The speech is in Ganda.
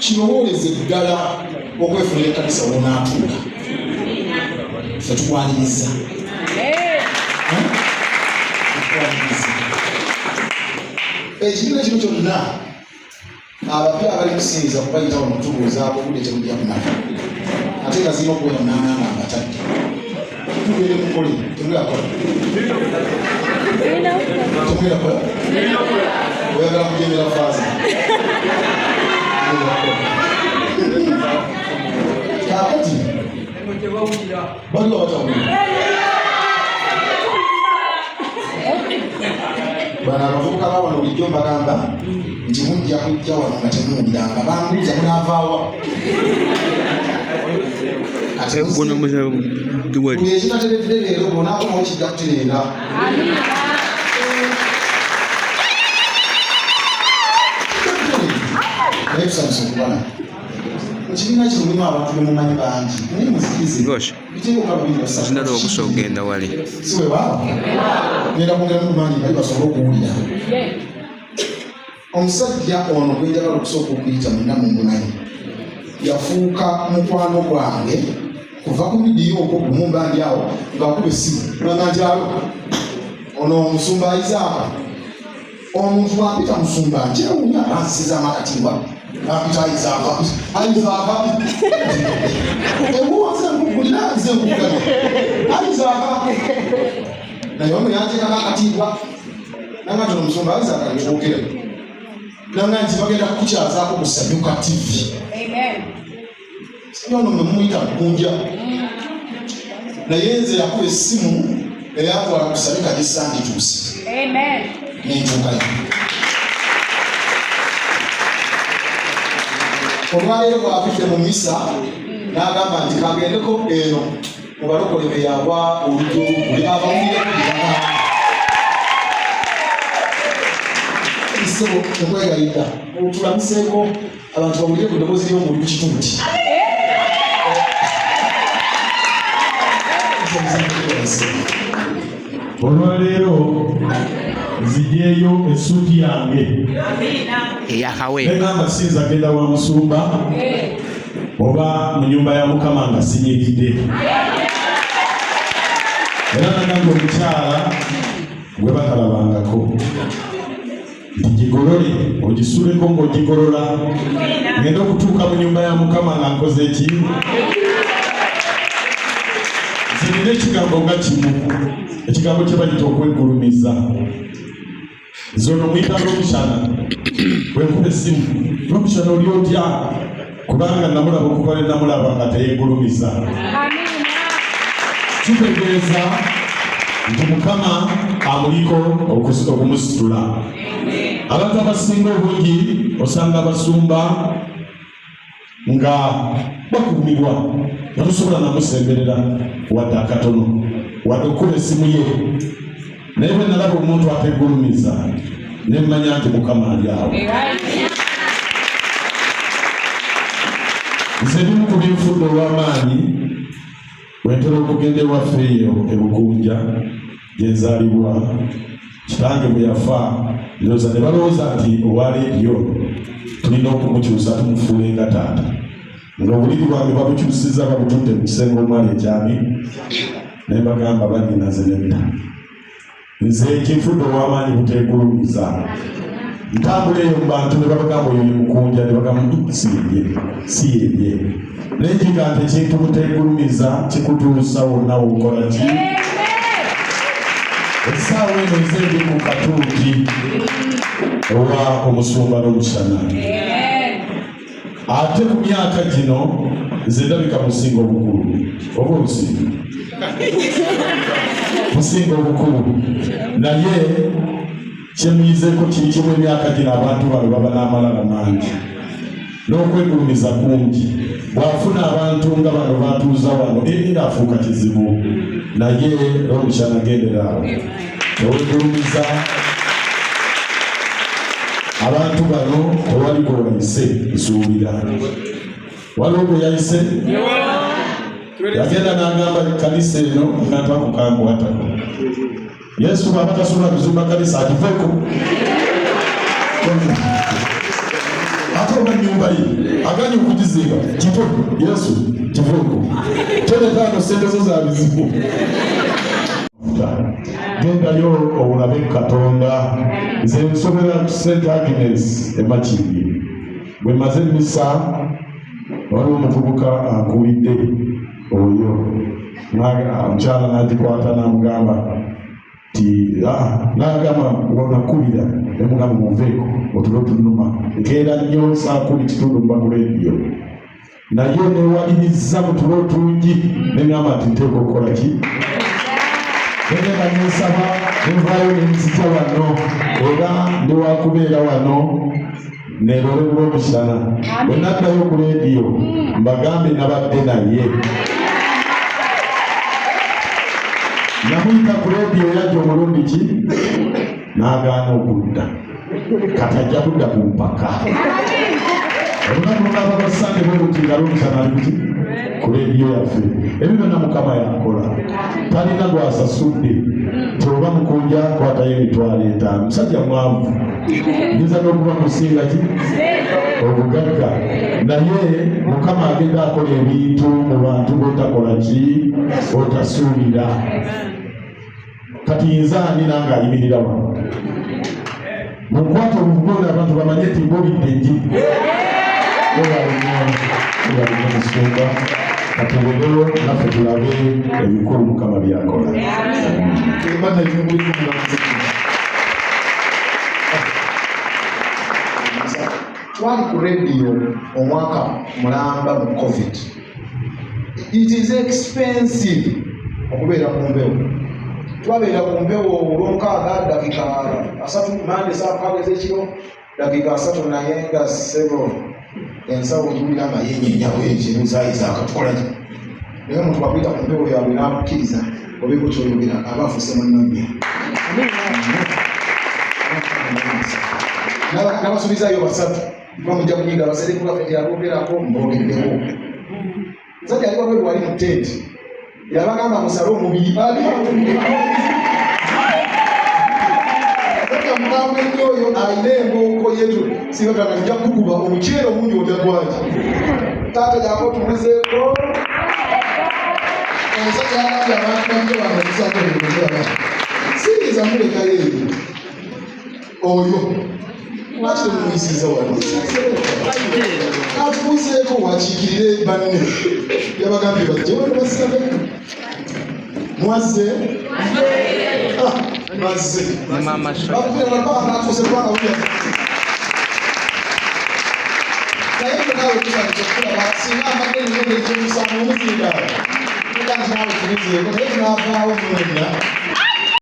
Kirowooleze ddala okwefunira ekkanisa w'onaatuula. Ffe tukwaniriza. Ekibiina kino kyonna abapya abali kusinza kubayita wano tubuuzaako obudde temujja kumala. Ate nga zirina okubeera n'abaana abatadde. Tubeere mukole, temulakola. Temulakola? Oyagala kugendera faaza. Kakati baliwo abatawulira. Bano abavubuka ba wano bulijjo mbagamba nti mujja kujja wano nga temuwuliranga. Bambuuza munaavaawa. Buli ekitateredde leero bw'onaakomawo kijja kutereera. Naye tusanyusa okubala. Ekibiina kino mulimu abantu bemumanyi bangi. Naye muzikirize. Biteeka babiri basatu. Sindala obusa okugenda wali. Si bwe baba? Ngenda kwongera mumanyi bali basobole okuwulira. Omusajja ono gwe njagala okusooka okuyita mwenna mumumanyi. Yafuuka mukwano gwange kuva ku vidiyo okwo kumumba ndi awo ng'akuba essimu. Nananjalo ono omusumba Isaaka. Omuntu bw'apita musumba nkyewunya ansiza amakatimba. Apita Isaaka. Isaaka. Ebuwaze nkugulira aze nkugana. Isaaka. Naye ono yanteekako akatimba. Nanga tono omusumba Isaaka nkyogera. Nanga nti bagenda kukukyazaako ku Sanyuka TV. Amen. Ono mmuyita Mpunja. Naye nze yakuba essimu eyatwala ku Sanyuka gisandituuse. Amen. N'entuukayo. Olwaleero bw'avudde mu misa n'agamba nti kagendeko eno mu balokole be yagwa oluggi olugule abawulireko bibana. Isebo okwegayirira otulamiseeko abantu bawulire ku ddoboozi ly'omuli ku kituuti. Olwaleero nzijeeyo essuuti yange eyakawe negamba sinza genda wa musumba oba mu nyumba ya Mukama nga sinyiridde. Era nagamba omukyala gwe batalabangako nti gigolole ogisuleko ng'ogigolola ngenda okutuuka mu nyumba ya Mukama nga nkoze eki nzirina ekigambo nga kimu, ekigambo kye bayita okweggulumiza. Zono mwita Robishana bwenkuba essimu Robishana oli otya kubanga namulaba okuva ne namulaba nga teyeggulumiza. Kitegeeza nti Mukama amuliko okumusitula. Abantu abasinga obungi osanga abasumba nga bakuumibwa nga tosobola namusemberera wadde akatono wadde okuba essimu ye naye bwe nalaba omuntu ateggulumiza ne mmanya nti Mukama ali awo. Nze bimu ku binfudde olw'amaanyi bwe ntera okugenda ewaffe eyo e Bukunja gye nzaalibwa. Kitange bwe yafa ndowooza ne balowooza nti owa leediyo tulina okumukyusa tumufuule nga taata, nga obuliri bwange babukyusiza babutudde mu kisenge omwali ekyami naye bagamba banyinaze nedda. Nze kinfudde olw'amaanyi buteegulumiza. Ntambula eyo mu bantu ne babagamba oyo ni Mukunja, ne bagamba si ye. Naye nkiga nti ekintu buteegulumiza kikutuusa wonna wokola ki. Essaawa eno nze ndi ku katuuti owa omusumba n'omushana. Ate ku myaka gino nze ndabika musinga obukulu oba obusinga musinga obukulu, naye kyemuyizeeko kiri kimu emyaka gino abantu bano baba n'amalala mangi n'okwegulumiza kungi. Bw'afuna abantu nga bano batuuza wano era afuuka kizibu, naye omushana gendera awo ewegulumiza abantu bano tewali gwe wayise nsuubira. Waliwo gwe yayise yagenda n'agamba ekkanisa eno ngatwa kukambuwatako. Yesu bw'aba tasobola kuzimba kanisa atuveeko ate oba nnyumba ye aganye okugizimba kive. Yesu kiveeko tolekaano sente zo za bizibu. Gendayo olabe Katonda. Nze nsobera St. Agnes e Makindye. Bwe maze emmisa waliwo omuvubuka ankuulidde oyo omukyala n'agikwata n'amugamba ti n'agamba nakubira nemugamba muveeko otulo tunuma ekeera nnyo saa 10 mba ku leediyo, naye newaliriza mu tulo tungi neŋŋamba nti nteeka okukola ki. Negenda nensaba nenvaayo nenzija wano era ndi wakubeera wano nerolebwa omushana. Bwe naddayo ku leediyo mbagambe nabadde naye. Namuyita ku leediyo yajja omulundi ki n'agaana okudda, kati ajja kudda ku mpaka. Olunaku lunaaba basande bwerutinga lwomushana aliki ku leediyo yaffe. Ebyo byonna Mukama yakola, talina gwasasudde. Toba Mukunja kwatayo $5,000. Musajja mwavu, nyiza n'okuba musinga ki obugagga, naye Mukama agenda akola ebintu mu bantu b'otakola ki otasuubira. Kati nzaani nange ayimirira wano mukwata obuvugola abantu bamanye nti mbobidde enji obamusumba katuberewo naffe tulabe ebikulu Mukama byakola. Twali ku radio omwaka mulamba mu COVID. It is expensive okubeera ku mbewo. Twabeera ku mbewo olw'omukaaga dakika 3 mande saa 6 ez'ekiro, dakika 3 naye nga sebo ensawo ojulira nga yenyenyawo ekibuzayiza akatukola ki. Naye omuntu bwakuyita ku mbewo yaabwe n'akukkiriza obeeko kyoyogera aba afuuse munnabbi. N'abasuubizaayo 3 bamujja kunyiga abasereko baffe gyaboogerako mboogeddewo. Musajja ali wabweru wali mu tenti yabagamba musale omubiri mukambwe nnyo oyo alina embooko yetu sibagana nja kukuba omuceere omungi otagwaki taata gyako tumuzeeko omusajja yagambye abantu bajjo banakusako siriza mulekayo eyo oyo lwaki temumuyisiza wano atubuzeeko wakiikirire banne yabagambye bajje wano basabe mwazze mazze bakubira bakaba natuuse kubanga wulya naye nga naawe tusanise okulaba singa amadde engende ekyomusango omuzindaala era nti naawe tubuzeeko naye tunaavaawo mwenya